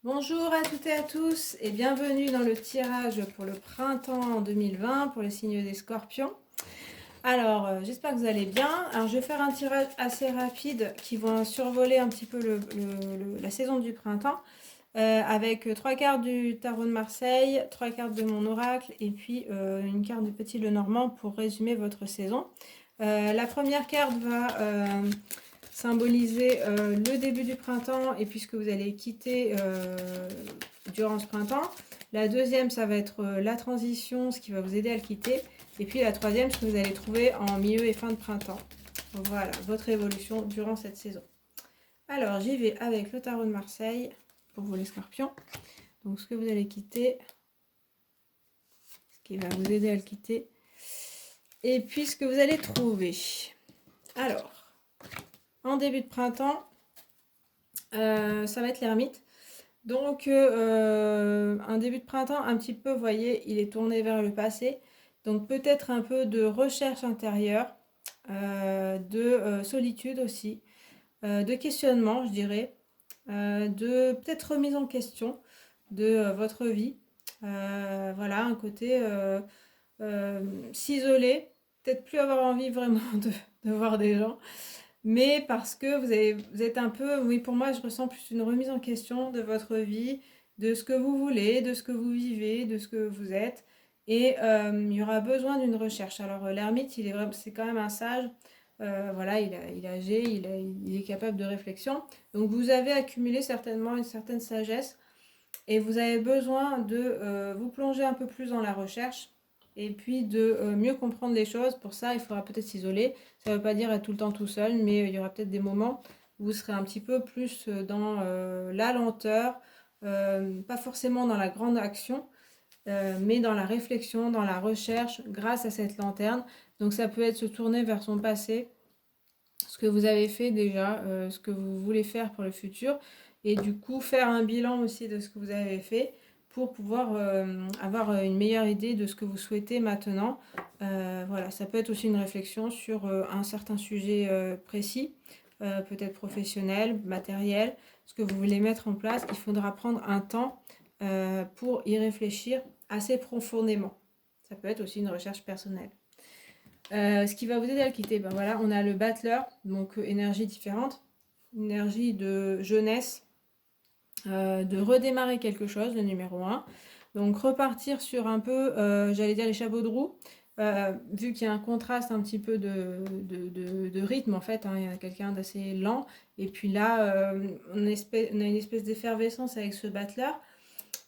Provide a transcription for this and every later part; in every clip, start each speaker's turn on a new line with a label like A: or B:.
A: Bonjour à toutes et à tous et bienvenue dans le tirage pour le printemps 2020 pour les signes des Scorpions. Alors, j'espère que vous allez bien. Alors, je vais faire un tirage assez rapide qui va survoler un petit peu la saison du printemps avec 3 cartes du tarot de Marseille, 3 cartes de mon oracle et puis une carte du Petit Lenormand pour résumer votre saison. La première carte va symboliser le début du printemps et puis ce que vous allez quitter durant ce printemps. La deuxième, ça va être la transition, ce qui va vous aider à le quitter. Et puis la troisième, ce que vous allez trouver en milieu et fin de printemps. Voilà, votre évolution durant cette saison. Alors, j'y vais avec le tarot de Marseille pour vous les scorpions. Donc, ce que vous allez quitter, ce qui va vous aider à le quitter. Et puis, ce que vous allez trouver. Alors, en début de printemps, ça va être l'ermite. Donc, un début de printemps un petit peu, vous voyez, il est tourné vers le passé. Donc, peut-être un peu de recherche intérieure, de solitude aussi, de questionnement, je dirais, de peut-être remise en question de votre vie. Voilà, un côté s'isoler, peut-être plus avoir envie vraiment de voir des gens. Mais parce que vous êtes un peu, oui, pour moi, je ressens plus une remise en question de votre vie, de ce que vous voulez, de ce que vous vivez, de ce que vous êtes. Et il y aura besoin d'une recherche. Alors, l'ermite, c'est quand même un sage. Voilà, il est âgé, il est capable de réflexion. Donc, vous avez accumulé certainement une certaine sagesse et vous avez besoin de vous plonger un peu plus dans la recherche et puis de mieux comprendre les choses. Pour ça, il faudra peut-être s'isoler. Ça ne veut pas dire être tout le temps tout seul, mais il y aura peut-être des moments où vous serez un petit peu plus dans la lenteur, pas forcément dans la grande action, mais dans la réflexion, dans la recherche, grâce à cette lanterne. Donc ça peut être se tourner vers son passé, ce que vous avez fait déjà, ce que vous voulez faire pour le futur, et du coup faire un bilan aussi de ce que vous avez fait pour pouvoir avoir une meilleure idée de ce que vous souhaitez maintenant. Voilà, ça peut être aussi une réflexion sur un certain sujet précis, peut-être professionnel, matériel, ce que vous voulez mettre en place. Il faudra prendre un temps pour y réfléchir assez profondément. Ça peut être aussi une recherche personnelle. Ce qui va vous aider à le quitter, ben voilà, on a le battleur, donc énergie différente, énergie de jeunesse, de redémarrer quelque chose, le numéro 1. Donc repartir sur un peu, j'allais dire les chapeaux de roue, vu qu'il y a un contraste un petit peu de rythme en fait, hein, il y a quelqu'un d'assez lent, et puis là, on a une espèce d'effervescence avec ce battleur.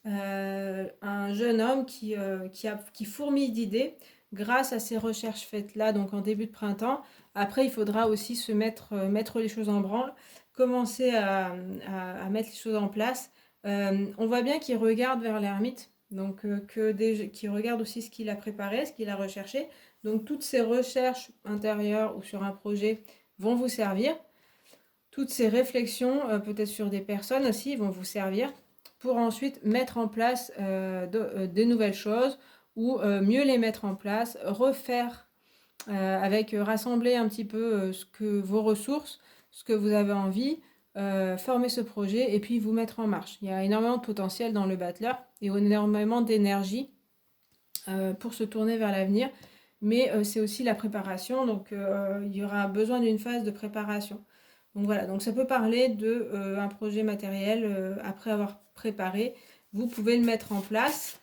A: Un jeune homme qui fourmille d'idées grâce à ces recherches faites là, donc en début de printemps. Après, il faudra aussi mettre les choses en branle, commencer à mettre les choses en place. On voit bien qu'il regarde vers l'ermite, donc qu'il regarde aussi ce qu'il a préparé, ce qu'il a recherché. Donc toutes ces recherches intérieures ou sur un projet vont vous servir. Toutes ces réflexions, peut-être sur des personnes aussi, vont vous servir pour ensuite mettre en place des nouvelles choses ou mieux les mettre en place, refaire rassembler un petit peu vos ressources, ce que vous avez envie, former ce projet et puis vous mettre en marche. Il y a énormément de potentiel dans le battleur et énormément d'énergie pour se tourner vers l'avenir, mais c'est aussi la préparation, donc il y aura besoin d'une phase de préparation. Donc voilà, donc ça peut parler de un projet matériel après avoir préparé. Vous pouvez le mettre en place.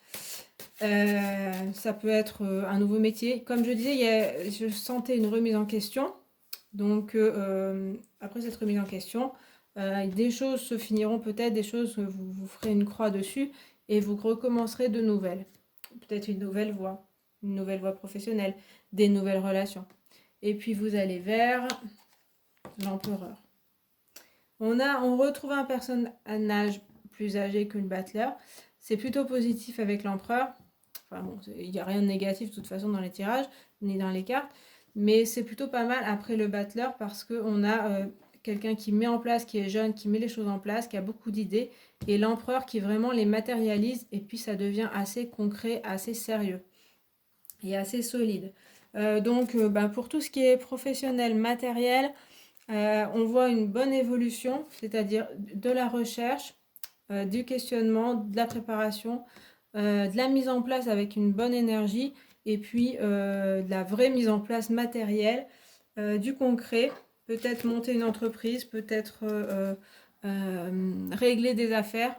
A: Ça peut être un nouveau métier. Comme je disais, je sentais une remise en question. Donc après cette remise en question, des choses se finiront peut-être, des choses, vous ferez une croix dessus et vous recommencerez de nouvelles. Peut-être une nouvelle voie professionnelle, des nouvelles relations. Et puis vous allez vers l'empereur. On retrouve un personnage plus âgé que le battleur. C'est plutôt positif avec l'empereur. Enfin bon, il n'y a rien de négatif de toute façon dans les tirages, ni dans les cartes. Mais c'est plutôt pas mal après le battleur parce qu'on a quelqu'un qui met en place, qui est jeune, qui met les choses en place, qui a beaucoup d'idées. Et l'empereur qui vraiment les matérialise. Et puis ça devient assez concret, assez sérieux et assez solide. Pour tout ce qui est professionnel, matériel, on voit une bonne évolution, c'est-à-dire de la recherche, du questionnement, de la préparation, de la mise en place avec une bonne énergie et puis de la vraie mise en place matérielle, du concret, peut-être monter une entreprise, peut-être régler des affaires.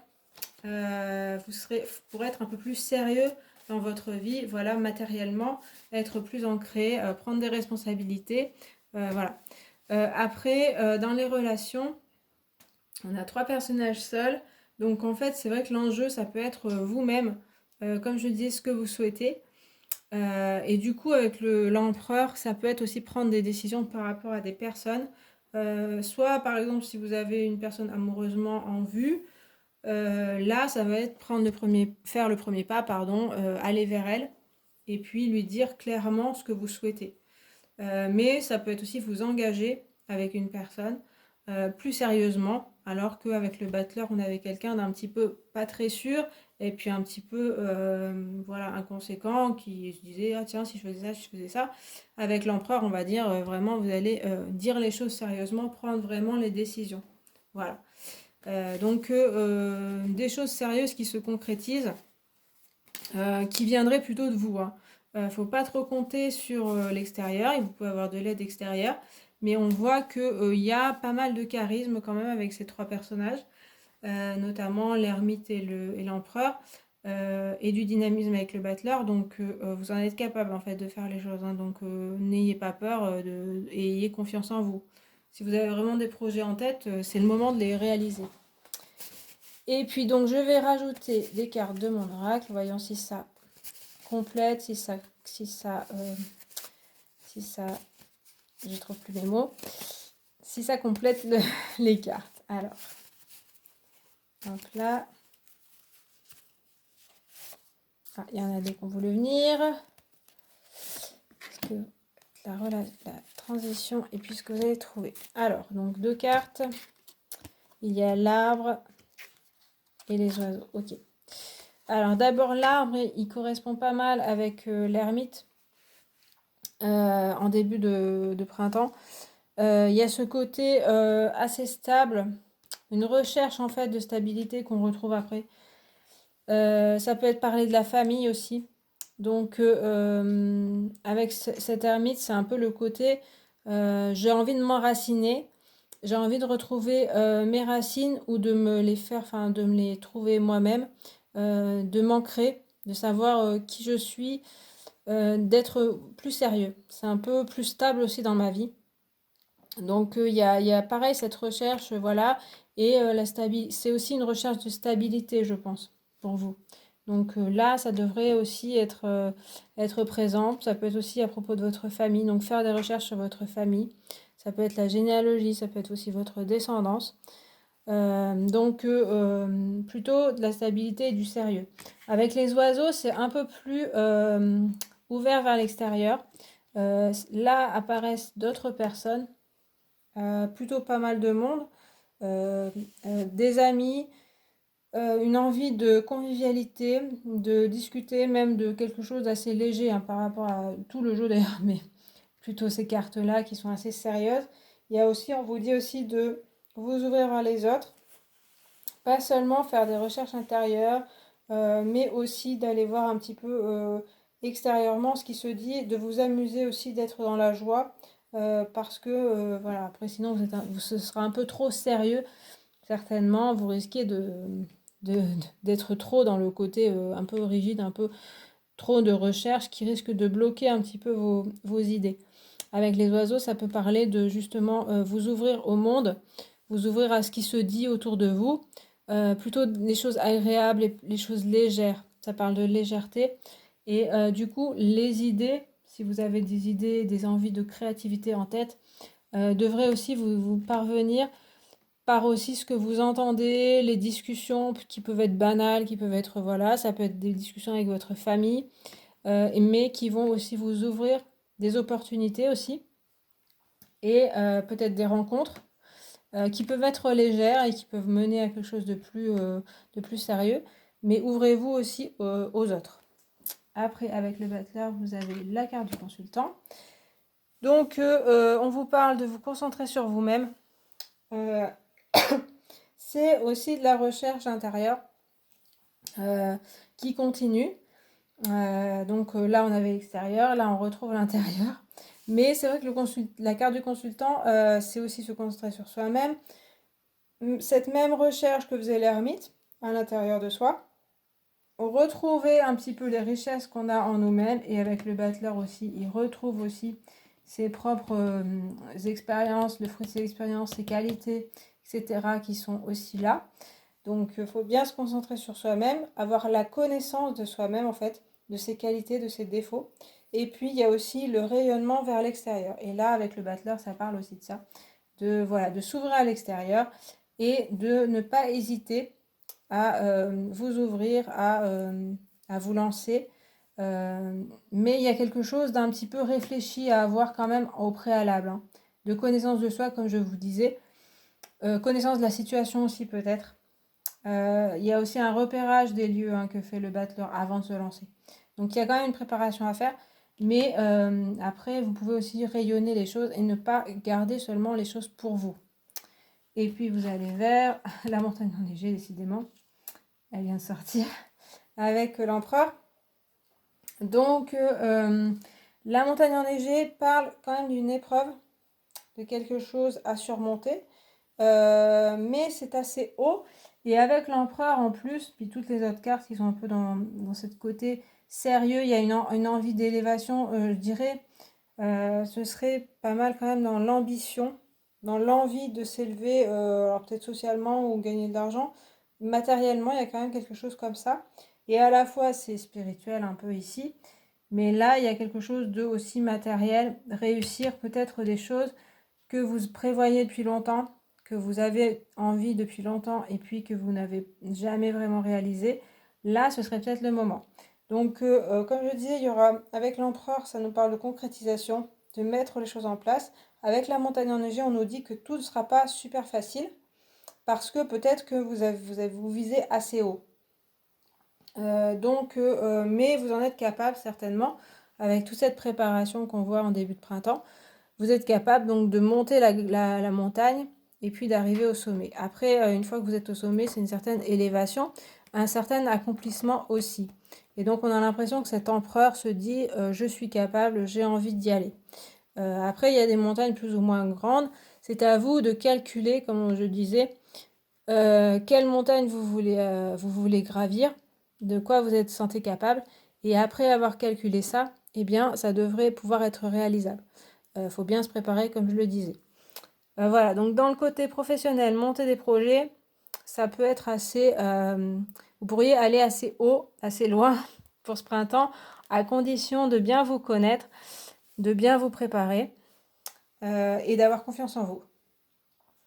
A: Pour être un peu plus sérieux dans votre vie, voilà, matériellement, être plus ancré, prendre des responsabilités, voilà. Après, dans les relations, on a 3 personnages seuls, donc en fait, c'est vrai que l'enjeu, ça peut être vous-même, comme je disais, ce que vous souhaitez. Et du coup, avec l'empereur, ça peut être aussi prendre des décisions par rapport à des personnes. Soit, par exemple, si vous avez une personne amoureusement en vue, là, ça va être faire le premier pas, pardon, aller vers elle et puis lui dire clairement ce que vous souhaitez. Mais ça peut être aussi vous engager avec une personne plus sérieusement, alors qu'avec le battleur, on avait quelqu'un d'un petit peu pas très sûr et puis un petit peu voilà, inconséquent qui se disait ah tiens si je faisais ça, si je faisais ça. Avec l'empereur, on va dire vraiment vous allez dire les choses sérieusement, prendre vraiment les décisions. Voilà. Donc des choses sérieuses qui se concrétisent, qui viendraient plutôt de vous, hein. Faut pas trop compter sur l'extérieur, et vous pouvez avoir de l'aide extérieure, mais on voit qu'il y a pas mal de charisme quand même avec ces 3 personnages, notamment l'ermite et l'empereur, et du dynamisme avec le battleur, donc vous en êtes capable en fait de faire les choses, hein, donc n'ayez pas peur et ayez confiance en vous. Si vous avez vraiment des projets en tête, c'est le moment de les réaliser. Et puis donc je vais rajouter des cartes de mon oracle, voyons si ça complète, si ça, je trouve plus les mots, si ça complète les cartes. Alors, donc là, il y en a des qui ont voulu venir, parce que la transition et puis ce que vous allez trouver. Alors, donc 2 cartes, il y a l'arbre et les oiseaux, ok. Alors d'abord l'arbre, il correspond pas mal avec l'ermite en début de printemps. Il y a ce côté assez stable, une recherche en fait de stabilité qu'on retrouve après. Ça peut être parler de la famille aussi. Donc avec cet ermite, c'est un peu le côté j'ai envie de m'enraciner, j'ai envie de retrouver mes racines ou de me les faire, enfin de me les trouver moi-même, de m'ancrer, de savoir qui je suis, d'être plus sérieux. C'est un peu plus stable aussi dans ma vie. Donc il y a pareil cette recherche, voilà, et c'est aussi une recherche de stabilité, je pense, pour vous. Donc là, ça devrait aussi être présent. Ça peut être aussi à propos de votre famille, donc faire des recherches sur votre famille. Ça peut être la généalogie, ça peut être aussi votre descendance. Donc plutôt de la stabilité et du sérieux. Avec les oiseaux, c'est un peu plus ouvert vers l'extérieur. Là apparaissent d'autres personnes, plutôt pas mal de monde, des amis, une envie de convivialité, de discuter même de quelque chose d'assez léger, hein, par rapport à tout le jeu d'ailleurs, mais plutôt ces cartes-là qui sont assez sérieuses. Il y a aussi, on vous dit aussi de vous ouvrir vers les autres, pas seulement faire des recherches intérieures, mais aussi d'aller voir un petit peu extérieurement ce qui se dit, de vous amuser aussi, d'être dans la joie, parce que voilà, après sinon ce sera un peu trop sérieux, certainement, vous risquez d'être trop dans le côté un peu rigide, un peu trop de recherche qui risque de bloquer un petit peu vos idées. Avec les oiseaux, ça peut parler de justement vous ouvrir au monde, vous ouvrir à ce qui se dit autour de vous, plutôt les choses agréables et les choses légères. Ça parle de légèreté. Et du coup, les idées, si vous avez des idées, des envies de créativité en tête, devraient aussi vous parvenir par aussi ce que vous entendez, les discussions qui peuvent être banales, qui peuvent être, voilà, ça peut être des discussions avec votre famille, mais qui vont aussi vous ouvrir des opportunités aussi, et peut-être des rencontres qui peuvent être légères et qui peuvent mener à quelque chose de plus sérieux, mais ouvrez-vous aussi aux autres. Après, avec le battleur, vous avez la carte du consultant. Donc, on vous parle de vous concentrer sur vous-même. c'est aussi de la recherche intérieure qui continue. Donc là, on avait l'extérieur, là, on retrouve l'intérieur. Mais c'est vrai que la carte du consultant, c'est aussi se concentrer sur soi-même. Cette même recherche que faisait l'ermite à l'intérieur de soi, retrouver un petit peu les richesses qu'on a en nous-mêmes, et avec le battleur aussi, il retrouve aussi ses propres expériences, le fruit de ses expériences, ses qualités, etc., qui sont aussi là. Donc il faut bien se concentrer sur soi-même, avoir la connaissance de soi-même en fait, de ses qualités, de ses défauts. Et puis il y a aussi le rayonnement vers l'extérieur. Et là, avec le battleur, ça parle aussi de ça, de voilà, de s'ouvrir à l'extérieur et de ne pas hésiter à vous ouvrir, à vous lancer. Mais il y a quelque chose d'un petit peu réfléchi à avoir quand même au préalable, hein. De connaissance de soi, comme je vous disais, connaissance de la situation aussi peut-être. Il y a aussi un repérage des lieux, hein, que fait le battleur avant de se lancer. Donc il y a quand même une préparation à faire, mais après vous pouvez aussi rayonner les choses et ne pas garder seulement les choses pour vous. Et puis vous allez vers la montagne enneigée, décidément. Elle vient de sortir avec l'empereur. Donc la montagne enneigée parle quand même d'une épreuve, de quelque chose à surmonter. Mais c'est assez haut. Et avec l'empereur en plus, puis toutes les autres cartes qui sont un peu dans ce côté sérieux, il y a une envie d'élévation, je dirais. Ce serait pas mal quand même dans l'ambition, dans l'envie de s'élever, alors peut-être socialement ou gagner de l'argent. Matériellement, il y a quand même quelque chose comme ça. Et à la fois, c'est spirituel un peu ici. Mais là, il y a quelque chose de aussi matériel. Réussir peut-être des choses que vous prévoyez depuis longtemps, que vous avez envie depuis longtemps et puis que vous n'avez jamais vraiment réalisé. Là, ce serait peut-être le moment. Donc, comme je disais, il y aura, avec l'empereur, ça nous parle de concrétisation, de mettre les choses en place. Avec la montagne enneigée, on nous dit que tout ne sera pas super facile parce que peut-être que vous visez assez haut. Mais vous en êtes capable certainement, avec toute cette préparation qu'on voit en début de printemps. Vous êtes capable donc de monter la montagne et puis d'arriver au sommet. Après, une fois que vous êtes au sommet, c'est une certaine élévation, un certain accomplissement aussi. Et donc on a l'impression que cet empereur se dit je suis capable, j'ai envie d'y aller. Après, il y a des montagnes plus ou moins grandes. C'est à vous de calculer, comme je disais, quelle montagne vous voulez gravir, de quoi vous êtes sentez capable. Et après avoir calculé ça, eh bien, ça devrait pouvoir être réalisable. Faut bien se préparer, comme je le disais. Voilà, donc dans le côté professionnel, monter des projets, ça peut être assez... vous pourriez aller assez haut, assez loin pour ce printemps, à condition de bien vous connaître, de bien vous préparer et d'avoir confiance en vous.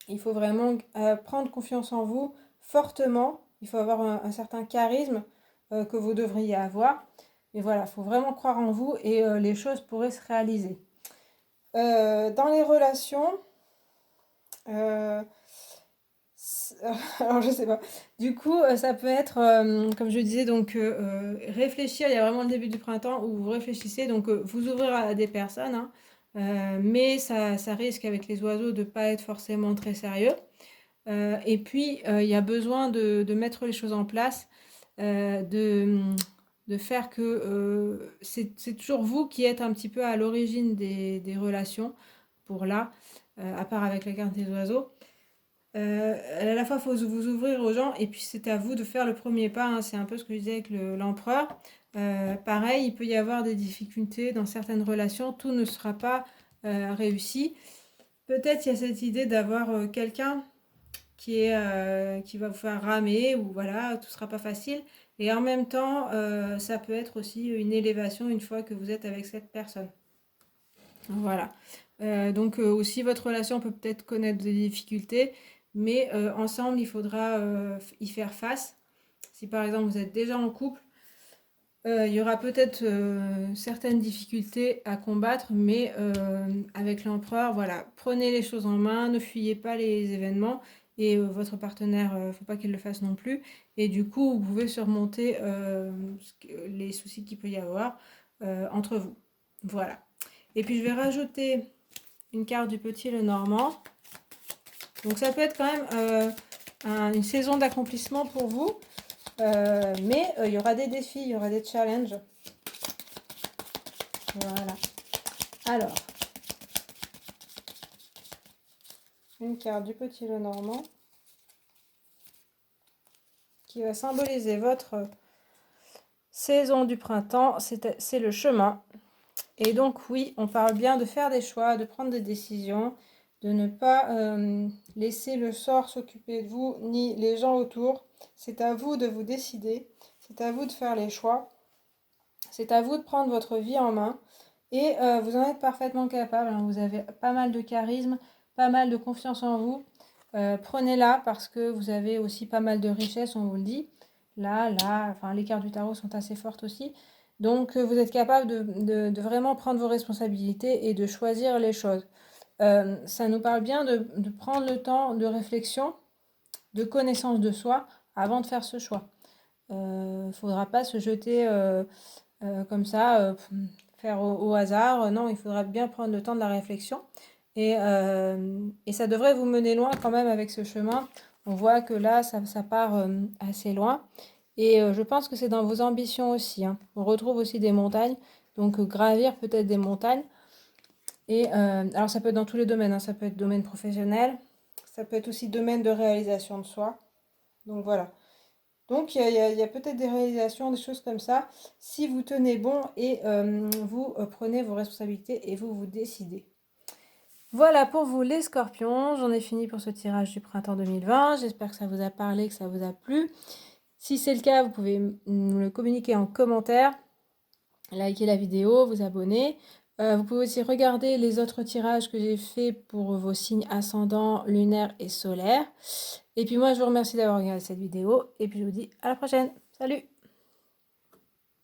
A: Il faut vraiment prendre confiance en vous fortement. Il faut avoir un certain charisme que vous devriez avoir. Et voilà, il faut vraiment croire en vous et les choses pourraient se réaliser. Dans les relations, alors je sais pas. Du coup, ça peut être, comme je disais, donc réfléchir. Il y a vraiment le début du printemps où vous réfléchissez, donc vous ouvrir à des personnes, hein, mais ça risque avec les oiseaux de pas être forcément très sérieux. Et puis, il y a besoin de mettre les choses en place, de faire que c'est toujours vous qui êtes un petit peu à l'origine des relations, pour là, à part avec la carte des oiseaux. À la fois, il faut vous ouvrir aux gens, et puis c'est à vous de faire le premier pas, hein. C'est un peu ce que je disais avec l'empereur. Pareil, il peut y avoir des difficultés dans certaines relations, tout ne sera pas réussi. Peut-être il y a cette idée d'avoir quelqu'un qui va vous faire ramer, ou voilà, tout sera pas facile. Et en même temps, ça peut être aussi une élévation une fois que vous êtes avec cette personne. Voilà. Donc aussi, votre relation peut peut-être connaître des difficultés, mais ensemble, il faudra y faire face. Si par exemple vous êtes déjà en couple, il y aura peut-être certaines difficultés à combattre, mais avec l'empereur, voilà, prenez les choses en main, ne fuyez pas les événements, et votre partenaire, faut pas qu'il le fasse non plus. Et du coup, vous pouvez surmonter les soucis qu'il peut y avoir entre vous. Voilà. Et puis je vais rajouter une carte du petit Lenormand. Donc ça peut être quand même une saison d'accomplissement pour vous. Mais il y aura des défis, il y aura des challenges. Voilà. Alors, une carte du Petit Lenormand qui va symboliser votre saison du printemps, c'est le chemin. Et donc oui, on parle bien de faire des choix, de prendre des décisions, de ne pas laisser le sort s'occuper de vous, ni les gens autour. C'est à vous de vous décider, c'est à vous de faire les choix, c'est à vous de prendre votre vie en main. Et vous en êtes parfaitement capable, hein. Vous avez pas mal de charisme, pas mal de confiance en vous. Prenez-la parce que vous avez aussi pas mal de richesse, on vous le dit. Là, enfin les cartes du tarot sont assez fortes aussi. Donc vous êtes capable de vraiment prendre vos responsabilités et de choisir les choses. Ça nous parle bien de prendre le temps de réflexion, de connaissance de soi avant de faire ce choix. Il ne faudra pas se jeter comme ça, faire au hasard. Non, il faudra bien prendre le temps de la réflexion. Et ça devrait vous mener loin quand même avec ce chemin. On voit que là, ça part assez loin. Et je pense que c'est dans vos ambitions aussi, hein. On retrouve aussi des montagnes. Donc gravir peut-être des montagnes. Et alors ça peut être dans tous les domaines, hein. Ça peut être domaine professionnel. Ça peut être aussi domaine de réalisation de soi. Donc voilà. Donc il y a peut-être des réalisations, des choses comme ça, si vous tenez bon et vous prenez vos responsabilités et vous vous décidez. Voilà pour vous les scorpions, j'en ai fini pour ce tirage du printemps 2020, j'espère que ça vous a parlé, que ça vous a plu. Si c'est le cas, vous pouvez me le communiquer en commentaire, liker la vidéo, vous abonner. Vous pouvez aussi regarder les autres tirages que j'ai fait pour vos signes ascendants, lunaires et solaires. Et puis moi, je vous remercie d'avoir regardé cette vidéo. Et puis je vous dis à la prochaine. Salut!